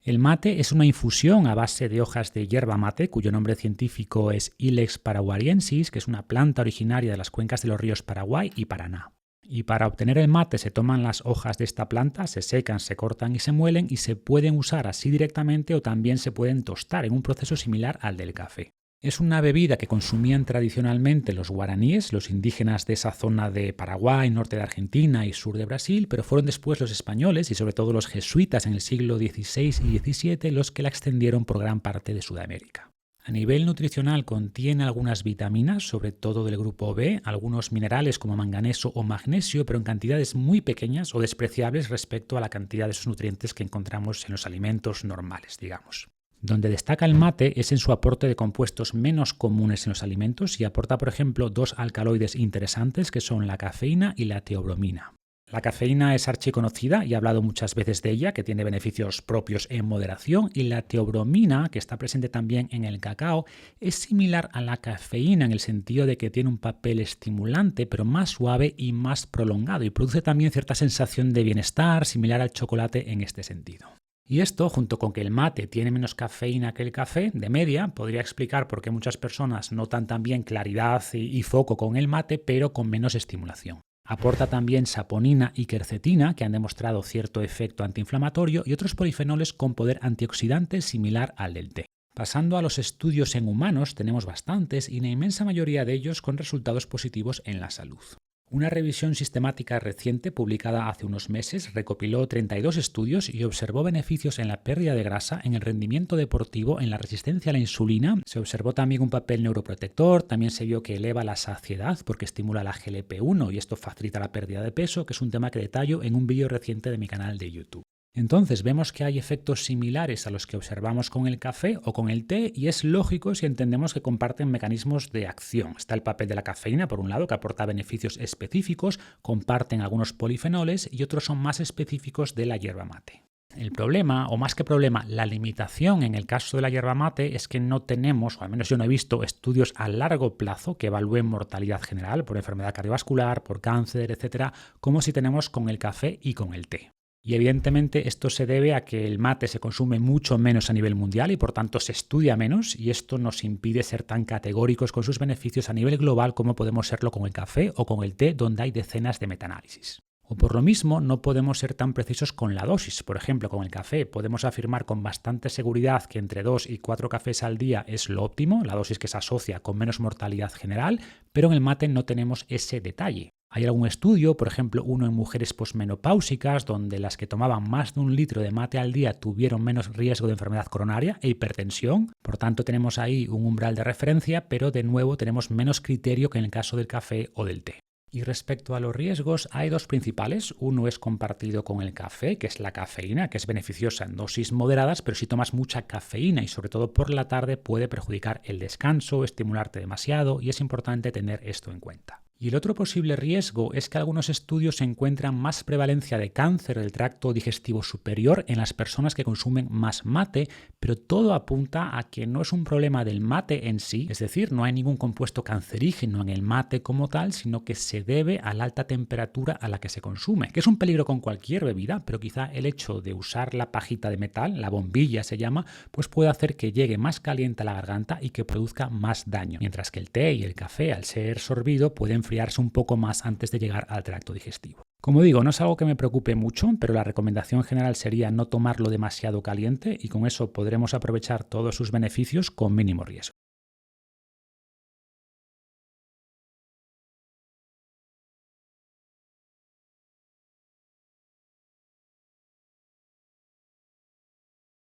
El mate es una infusión a base de hojas de yerba mate, cuyo nombre científico es Ilex paraguariensis, que es una planta originaria de las cuencas de los ríos Paraguay y Paraná. Y para obtener el mate se toman las hojas de esta planta, se secan, se cortan y se muelen y se pueden usar así directamente o también se pueden tostar en un proceso similar al del café. Es una bebida que consumían tradicionalmente los guaraníes, los indígenas de esa zona de Paraguay, norte de Argentina y sur de Brasil, pero fueron después los españoles y sobre todo los jesuitas en el siglo XVI y XVII los que la extendieron por gran parte de Sudamérica. A nivel nutricional contiene algunas vitaminas, sobre todo del grupo B, algunos minerales como manganeso o magnesio, pero en cantidades muy pequeñas o despreciables respecto a la cantidad de esos nutrientes que encontramos en los alimentos normales, digamos. Donde destaca el mate es en su aporte de compuestos menos comunes en los alimentos y aporta, por ejemplo, dos alcaloides interesantes que son la cafeína y la teobromina. La cafeína es archiconocida y he hablado muchas veces de ella, que tiene beneficios propios en moderación, y la teobromina, que está presente también en el cacao, es similar a la cafeína en el sentido de que tiene un papel estimulante, pero más suave y más prolongado, y produce también cierta sensación de bienestar, similar al chocolate en este sentido. Y esto, junto con que el mate tiene menos cafeína que el café, de media, podría explicar por qué muchas personas notan también claridad y foco con el mate, pero con menos estimulación. Aporta también saponina y quercetina, que han demostrado cierto efecto antiinflamatorio, y otros polifenoles con poder antioxidante similar al del té. Pasando a los estudios en humanos, tenemos bastantes y la inmensa mayoría de ellos con resultados positivos en la salud. Una revisión sistemática reciente, publicada hace unos meses, recopiló 32 estudios y observó beneficios en la pérdida de grasa, en el rendimiento deportivo, en la resistencia a la insulina. Se observó también un papel neuroprotector, también se vio que eleva la saciedad porque estimula la GLP-1 y esto facilita la pérdida de peso, que es un tema que detallo en un vídeo reciente de mi canal de YouTube. Entonces vemos que hay efectos similares a los que observamos con el café o con el té y es lógico si entendemos que comparten mecanismos de acción. Está el papel de la cafeína, por un lado, que aporta beneficios específicos, comparten algunos polifenoles y otros son más específicos de la yerba mate. El problema, o más que problema, la limitación en el caso de la yerba mate es que no tenemos, o al menos yo no he visto, estudios a largo plazo que evalúen mortalidad general por enfermedad cardiovascular, por cáncer, etcétera, como si tenemos con el café y con el té. Y evidentemente esto se debe a que el mate se consume mucho menos a nivel mundial y por tanto se estudia menos y esto nos impide ser tan categóricos con sus beneficios a nivel global como podemos serlo con el café o con el té donde hay decenas de metaanálisis. O por lo mismo no podemos ser tan precisos con la dosis. Por ejemplo, con el café podemos afirmar con bastante seguridad que entre 2 y 4 cafés al día es lo óptimo, la dosis que se asocia con menos mortalidad general, pero en el mate no tenemos ese detalle. Hay algún estudio, por ejemplo uno en mujeres posmenopáusicas, donde las que tomaban más de 1 litro de mate al día tuvieron menos riesgo de enfermedad coronaria e hipertensión. Por tanto, tenemos ahí un umbral de referencia, pero de nuevo tenemos menos criterio que en el caso del café o del té. Y respecto a los riesgos, hay dos principales. Uno es compartido con el café, que es la cafeína, que es beneficiosa en dosis moderadas, pero si tomas mucha cafeína y sobre todo por la tarde puede perjudicar el descanso, estimularte demasiado y es importante tener esto en cuenta. Y el otro posible riesgo es que algunos estudios encuentran más prevalencia de cáncer del tracto digestivo superior en las personas que consumen más mate, pero todo apunta a que no es un problema del mate en sí, es decir, no hay ningún compuesto cancerígeno en el mate como tal, sino que se debe a la alta temperatura a la que se consume, que es un peligro con cualquier bebida, pero quizá el hecho de usar la pajita de metal, la bombilla se llama, pues puede hacer que llegue más caliente a la garganta y que produzca más daño, mientras que el té y el café, al ser sorbido, pueden enfriarse un poco más antes de llegar al tracto digestivo. Como digo, no es algo que me preocupe mucho, pero la recomendación general sería no tomarlo demasiado caliente y con eso podremos aprovechar todos sus beneficios con mínimo riesgo.